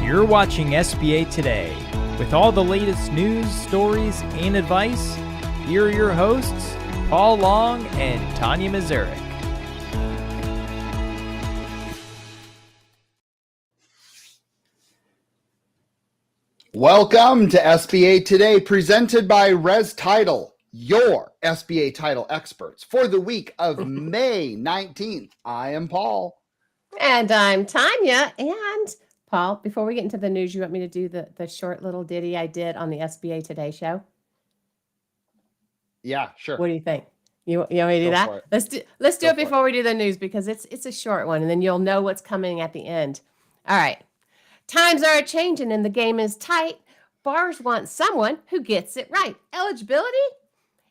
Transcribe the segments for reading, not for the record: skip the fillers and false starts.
You're watching SBA Today. With all the latest news, stories, and advice, here are your hosts, Paul Long and Tonya Mazurek. Welcome to SBA Today, presented by Res Title, your SBA title experts for the week of May 19th. I am Paul. And I'm Tonya. And Paul, before we get into the news, you want me to do the short little ditty I did on the SBA Today show? Yeah, sure. What do you think? You want me to do that? Let's do it before we do the news, because it's a short one, and then you'll know what's coming at the end. All right. Times are changing and the game is tight. Bars want someone who gets it right. Eligibility?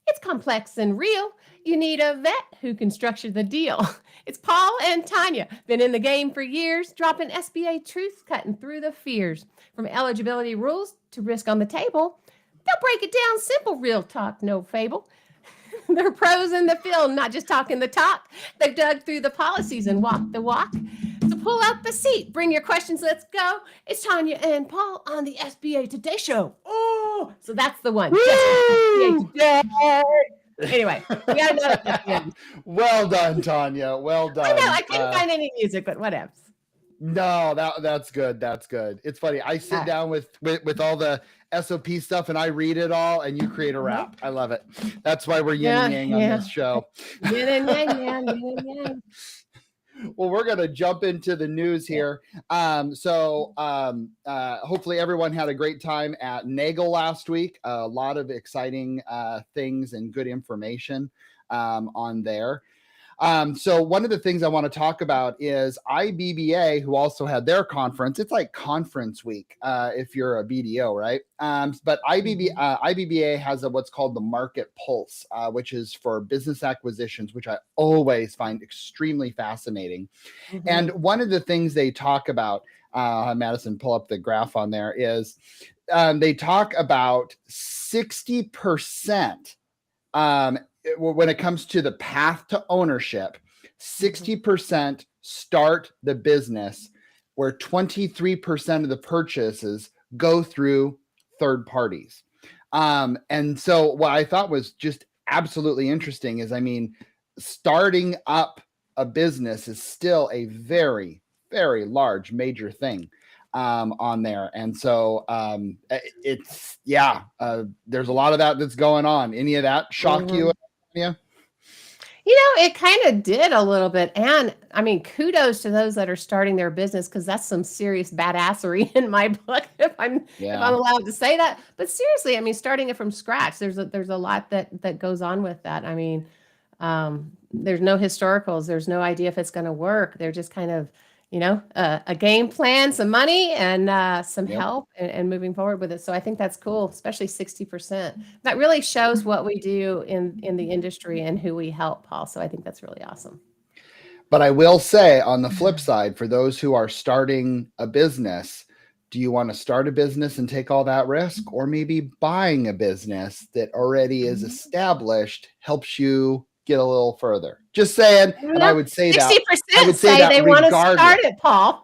It's complex and real. You need a vet who can structure the deal. It's Paul and Tonya. Been in the game for years, dropping SBA truth, cutting through the fears. From eligibility rules to risk on the table, they'll break it down simple, real talk, no fable. They're pros in the field, not just talking the talk. They've dug through the policies and walked the walk. So pull out the seat, bring your questions, let's go. It's Tonya and Paul on the SBA Today show. Oh, so that's the one. SBA Today. Anyway, we got another question. Well done, Tonya. Well done. I know, I couldn't find any music, but whatever. No, that's good. That's good. It's funny. I sit down with all the SOP stuff and I read it all, and you create a rap. I love it. That's why we're yin and yang on this show. Yin and yang. Well, we're going to jump into the news here. Hopefully everyone had a great time at Nagel last week. A lot of exciting things and good information on there. So one of the things I want to talk about is IBBA, who also had their conference. It's like conference week if you're a BDO, right? But IBBA has what's called the Market Pulse, which is for business acquisitions, which I always find extremely fascinating. Mm-hmm. And one of the things they talk about, Madison, pull up the graph on there, is they talk about 60%. When it comes to the path to ownership, 60% start the business, where 23% of the purchases go through third parties. And so what I thought was just absolutely interesting is, starting up a business is still a very, very large, major thing on there. And so there's a lot of that that's going on. Any of that shock you? Yeah. It kind of did a little bit. And kudos to those that are starting their business, because that's some serious badassery in my book, if I'm allowed to say that. But seriously, starting it from scratch, there's a lot that goes on with that. There's no historicals. There's no idea if it's going to work. They're just kind of, a game plan, some money, and some help and moving forward with it. So I think that's cool, especially 60%. That really shows what we do in the industry and who we help, Paul. So I think that's really awesome. But I will say, on the flip side, for those who are starting a business, do you want to start a business and take all that risk, or maybe buying a business that already is established helps you get a little further? Just saying. And I would say 60% that 60% say they want to start it, Paul.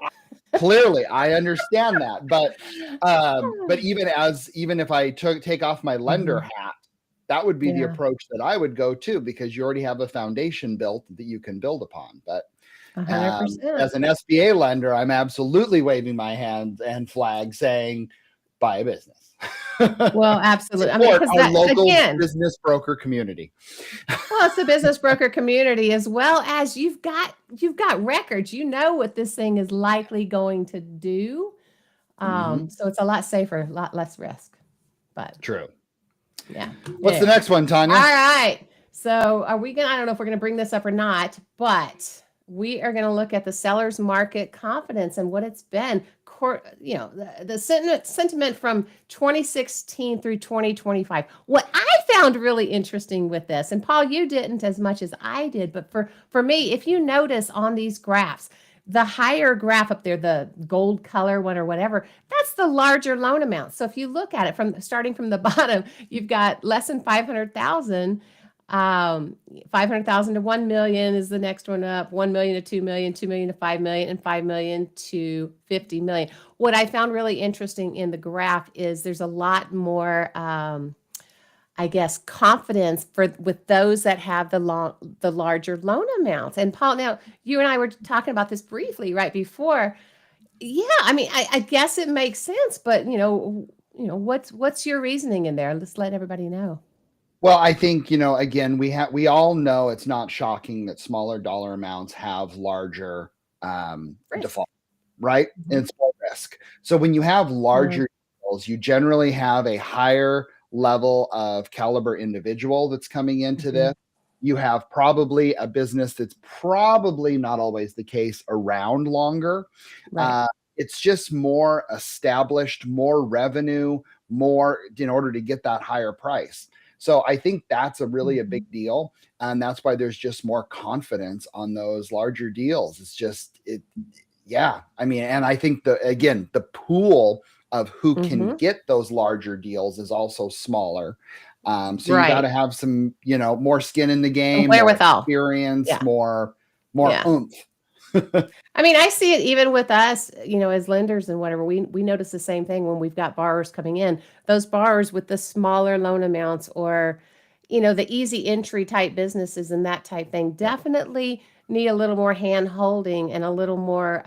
Clearly, I understand that, but even if I take off my lender hat, that would be the approach that I would go to, because you already have a foundation built that you can build upon. But 100%. As an SBA lender, I'm absolutely waving my hand and flag saying, buy a business. Well, absolutely. Support our local business broker community. Well, it's a business broker community, as well as you've got records. You know what this thing is likely going to do. So it's a lot safer, a lot less risk. But true. Yeah. What's the next one, Tonya? All right. So I don't know if we're going to bring this up or not, but we are going to look at the seller's market confidence and what it's been. The sentiment from 2016 through 2025. What I found really interesting with this, and Paul, you didn't as much as I did, but for me, if you notice on these graphs, the higher graph up there, the gold color one or whatever, that's the larger loan amount. So if you look at it starting from the bottom, you've got less than 500,000 500,000 to 1 million is the next one up. 1 million to 2 million, 2 million to 5 million, and 5 million to 50 million. What I found really interesting in the graph is there's a lot more, I guess, confidence with those that have the larger loan amounts. And Paul, now you and I were talking about this briefly right before. Yeah, I mean, I guess it makes sense, but what's your reasoning in there? Let's let everybody know. Well, I think, again, we all know it's not shocking that smaller dollar amounts have larger default, right? Mm-hmm. And it's more risk. So when you have larger deals, you generally have a higher level of caliber individual that's coming into this. You have probably a business that's probably not always the case around longer. Right. It's just more established, more revenue, more in order to get that higher price. So I think that's a big deal. And that's why there's just more confidence on those larger deals. It's just, I mean, and I think the pool of who can get those larger deals is also smaller. So you got to have some, more skin in the game, more experience, more oomph. I mean, I see it even with us, as lenders and whatever, we notice the same thing when we've got borrowers coming in. Those borrowers with the smaller loan amounts or, the easy entry type businesses and that type thing definitely need a little more hand holding and a little more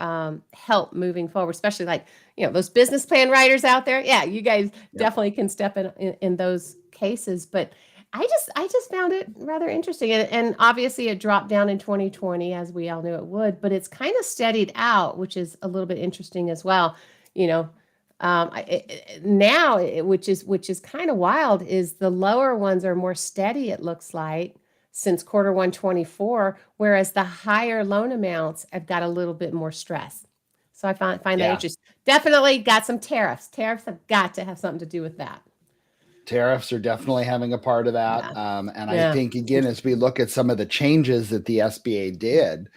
help moving forward, especially like, those business plan writers out there. Yeah, you guys definitely can step in those cases. But I just found it rather interesting. And obviously it dropped down in 2020, as we all knew it would, but it's kind of steadied out, which is a little bit interesting as well. Which is kind of wild, is the lower ones are more steady, it looks like, since quarter 1 24, whereas the higher loan amounts have got a little bit more stress. So I find that interesting. Definitely got some tariffs. Tariffs have got to have something to do with that. Tariffs are definitely having a part of that. I think, again, as we look at some of the changes that the SBA did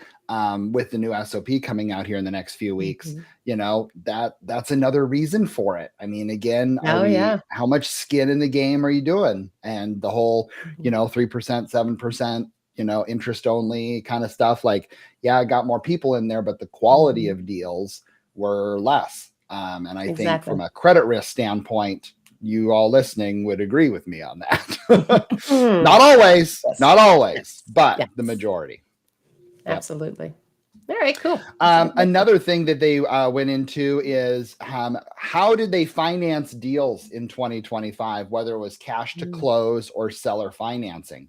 with the new SOP coming out here in the next few weeks, that's another reason for it. I mean, again, how much skin in the game are you doing? And the whole, 3%, 7%, interest only kind of stuff. Like, I got more people in there, but the quality of deals were less. And I think from a credit risk standpoint, you all listening would agree with me on that. Not always, but the majority. Absolutely. All right, cool. Another thing that they went into is how did they finance deals in 2025, whether it was cash to close or seller financing.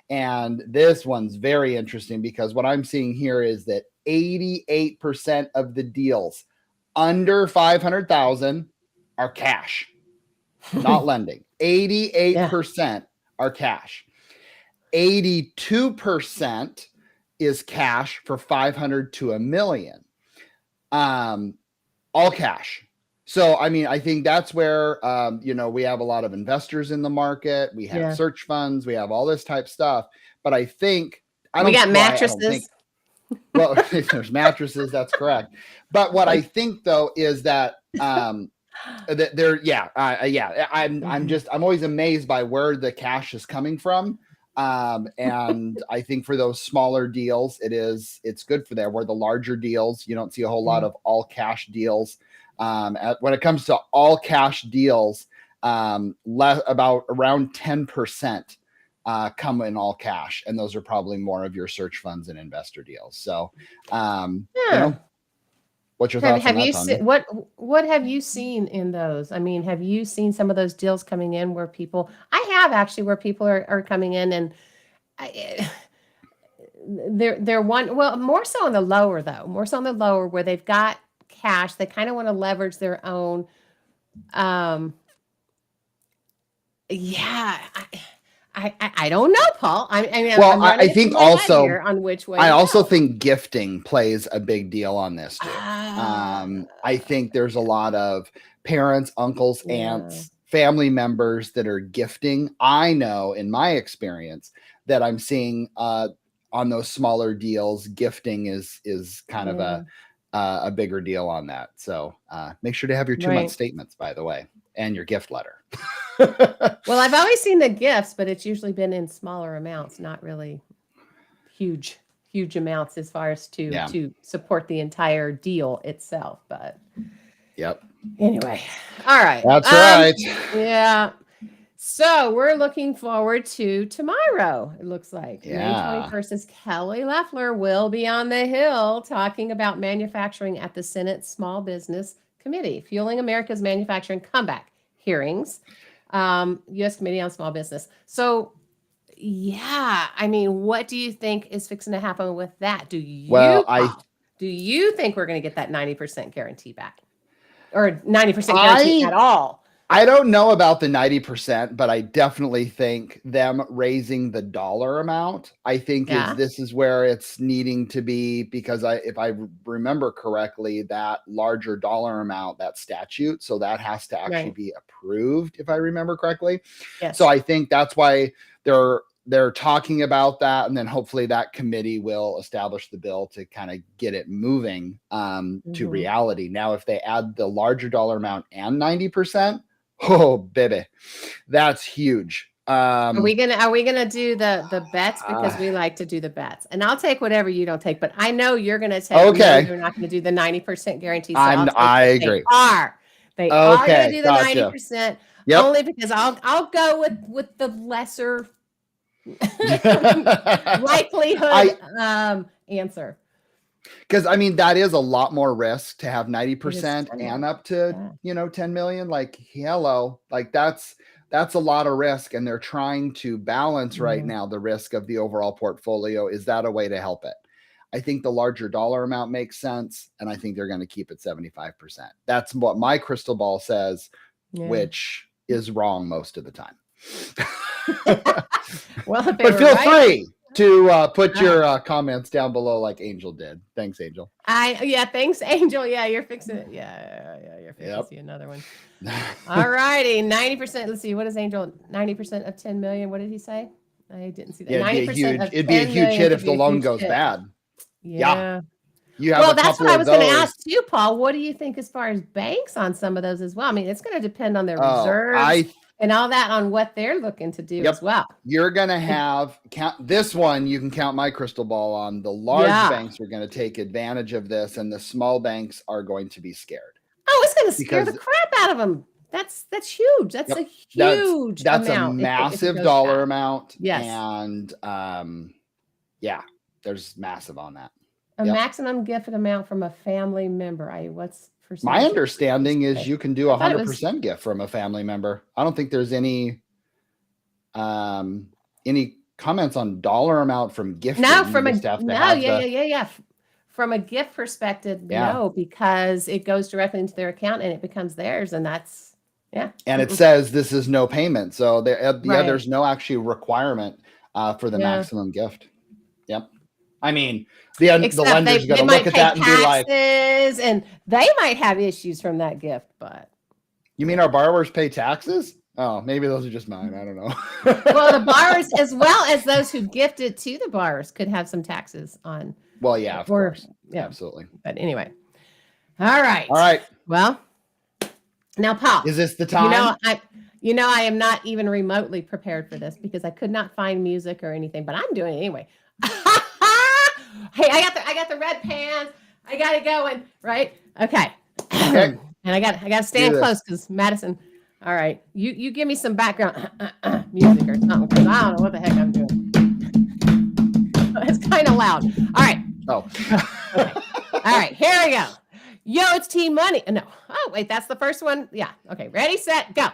And this one's very interesting because what I'm seeing here is that 88% of the deals under 500,000 are cash. Not lending. 88% are cash. 82% is cash for 500 to $1 million. All cash. So, I mean, I think that's where, we have a lot of investors in the market. We have search funds. We have all this type stuff. But I think we got mattresses. Well, there's mattresses. That's correct. But what I think, though, is that I'm always amazed by where the cash is coming from. And I think for those smaller deals, it's good for there. Where the larger deals, you don't see a whole lot of all cash deals. When it comes to all cash deals, about around 10% come in all cash, and those are probably more of your search funds and investor deals. So, what's your thoughts on that, Tonya? What have you seen in those? I mean, have you seen some of those deals coming in where people? I have actually, where people are coming in and they're more so on the lower though, where they've got cash. They kind of want to leverage their own. I don't know, Paul. I think also on which way. I also think gifting plays a big deal on this too. I think there's a lot of parents, uncles, aunts, family members that are gifting. I know in my experience that I'm seeing on those smaller deals, gifting is kind of a bigger deal on that. So make sure to have your 2-month statements, by the way. and your gift letter. Well, I've always seen the gifts, but it's usually been in smaller amounts, not really huge amounts as far as to support the entire deal itself. But yep. Anyway, all right. That's right. Yeah. So we're looking forward to tomorrow. It looks like May 21st is Kelly Loeffler will be on the Hill talking about manufacturing at the Senate Small Business Committee, Fueling America's Manufacturing Comeback hearings, U.S. Committee on Small Business. So, yeah, I mean, what do you think is fixing to happen with that? Do you think we're going to get that 90% guarantee back, or 90% guarantee at all? I don't know about the 90%, but I definitely think them raising the dollar amount, I think this is where it's needing to be, because if I remember correctly, that larger dollar amount, that statute, so that has to actually be approved, if I remember correctly. Yes. So I think that's why they're talking about that, and then hopefully that committee will establish the bill to kind of get it moving to reality. Now, if they add the larger dollar amount and 90%, oh baby, that's huge. Are we gonna do the bets, because we like to do the bets, and I'll take whatever you don't take, but I know you're gonna take. Okay, you're not gonna do the 90% guarantee. So I agree. They are gonna do the 90%. Yep. Only because I'll go with the lesser likelihood answer. Because I mean, that is a lot more risk to have 90% and up to 10 million. Like, hello, like that's a lot of risk, and they're trying to balance right now the risk of the overall portfolio. Is that a way to help it? I think the larger dollar amount makes sense, and I think they're going to keep it 75%. That's what my crystal ball says, which is wrong most of the time. Well, but feel free to put your comments down below, like Angel did. Thanks, Angel. Thanks, Angel. Yeah, you're fixing it. You're fixing to see another one. All righty, 90%. Let's see, what is Angel? 90% of 10 million. What did he say? I didn't see that. Yeah, it'd be a huge hit if the loan goes bad. Yeah. That's what I was going to ask you, Paul. What do you think as far as banks on some of those as well? I mean, it's going to depend on their reserves and all that, on what they're looking to do as well. You're going to have this one. You can count my crystal ball on. The large banks are going to take advantage of this, and the small banks are going to be scared. Oh, it's going to scare the crap out of them. That's huge. That's a huge that's amount. A massive dollar amount. Yes. And there's massive on that. A maximum gift amount from a family member. What's my understanding is you can do 100% gift from a family member. I don't think there's any comments on dollar amount from gifting. From a gift perspective, no, because it goes directly into their account and it becomes theirs, and that's And it says this is no payment, so there's no actually requirement for the maximum gift. Yep. I mean, the lender's going to look at that and be like, and they might have issues from that gift. But you mean our borrowers pay taxes? Oh, maybe those are just mine. I don't know. Well, the borrowers, as well as those who gifted to the borrowers, could have some taxes on. Well, yeah, of course. Yeah, absolutely. But anyway, all right. Well, now, Paul, is this the time? I am not even remotely prepared for this, because I could not find music or anything, but I'm doing it anyway. Hey, I got the red pants. I got it going, right? Okay. And I got to stand close, because Madison. All right, you give me some background music or something, because I don't know what the heck I'm doing. It's kind of loud. All right. Okay. All right, here we go. Yo, it's Team Money. No. Oh, wait, that's the first one. Yeah. Okay. Ready, set, go.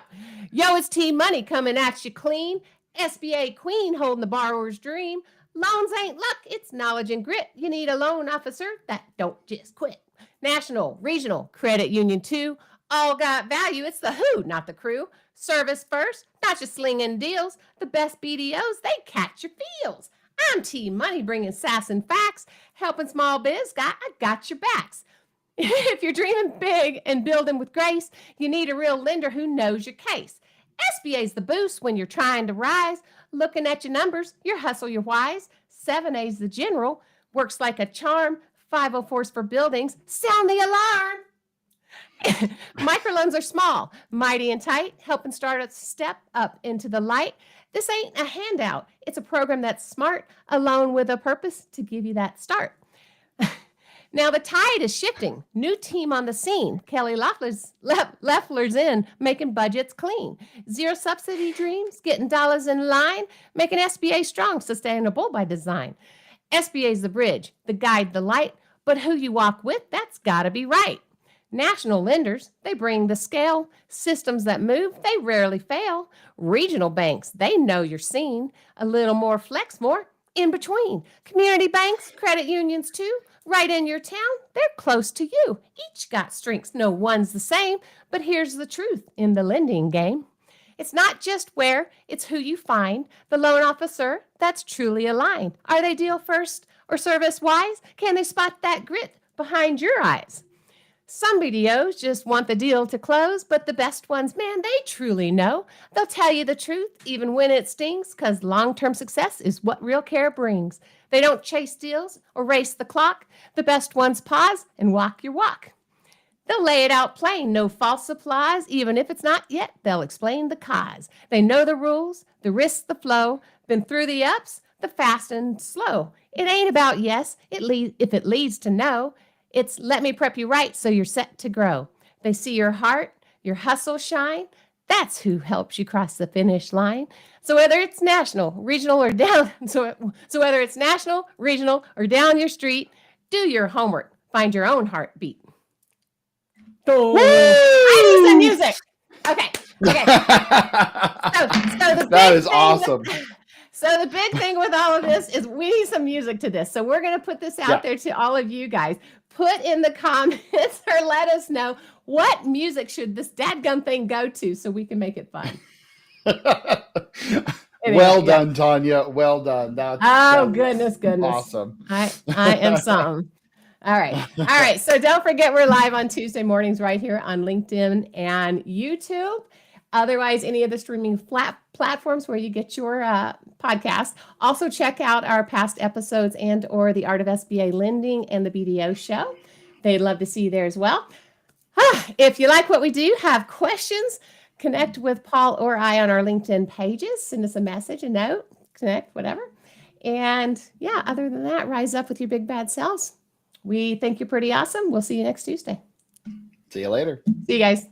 Yo, it's Team Money coming at you clean. SBA Queen holding the borrower's dream. Loans ain't luck, it's knowledge and grit. You need a loan officer that don't just quit. National, regional, credit union too. All got value. It's the who, not the crew. Service first, not just slinging deals. The best BDOs, they catch your feels. I'm Team Money, bringing sass and facts. Helping small biz, I got your backs. If you're dreaming big and building with grace, you need a real lender who knows your case. SBA's the boost when you're trying to rise. Looking at your numbers, your hustle, your wise. 7A's the general, works like a charm. 504's for buildings, sound the alarm. Microloans are small, mighty and tight, helping start a step up into the light. This ain't a handout. It's a program that's smart, a loan with a purpose to give you that start. Now the tide is shifting. New team on the scene. Kelly Loeffler's in, making budgets clean. Zero subsidy dreams, getting dollars in line, making SBA strong, sustainable by design. SBA's the bridge, the guide, the light, but who you walk with, that's got to be right. National lenders, they bring the scale. Systems that move, they rarely fail. Regional banks, they know you're seen. A little more flex, more in between. Community banks, credit unions too, right in your town, they're close to you. Each got strengths, no one's the same. But here's the truth in the lending game. It's not just where, it's who you find. The loan officer that's truly aligned. Are they deal first or service wise? Can they spot that grit behind your eyes? Some BDOs just want the deal to close, but the best ones, man, they truly know. They'll tell you the truth even when it stings, because long-term success is what real care brings. They don't chase deals or race the clock. The best ones pause and walk your walk. They'll lay it out plain, no false supplies. Even if it's not yet, they'll explain the cause. They know the rules, the risks, the flow. Been through the ups, the fast and slow. It ain't about yes, if it leads to no. It's let me prep you right so you're set to grow. They see your heart, your hustle shine. That's who helps you cross the finish line. So whether it's national, regional, or down, so whether it's national, regional, or down your street, do your homework. Find your own heartbeat. Woo! I need some music. Okay. So that is awesome. So the big thing with all of this is we need some music to this. So we're going to put this out there to all of you guys. Put in the comments or let us know what music should this dadgum thing go to so we can make it fun. Anyway, well done, Tonya. Well done. That's goodness. Awesome. I am something. All right. So don't forget we're live on Tuesday mornings right here on LinkedIn and YouTube. Otherwise, any of the streaming platforms where you get your podcast. Also, check out our past episodes and or the Art of SBA Lending and the BDO show. They'd love to see you there as well. If you like what we do, have questions, connect with Paul or I on our LinkedIn pages. Send us a message, a note, connect, whatever. And yeah, other than that, rise up with your big bad selves. We think you're pretty awesome. We'll see you next Tuesday. See you later. See you guys.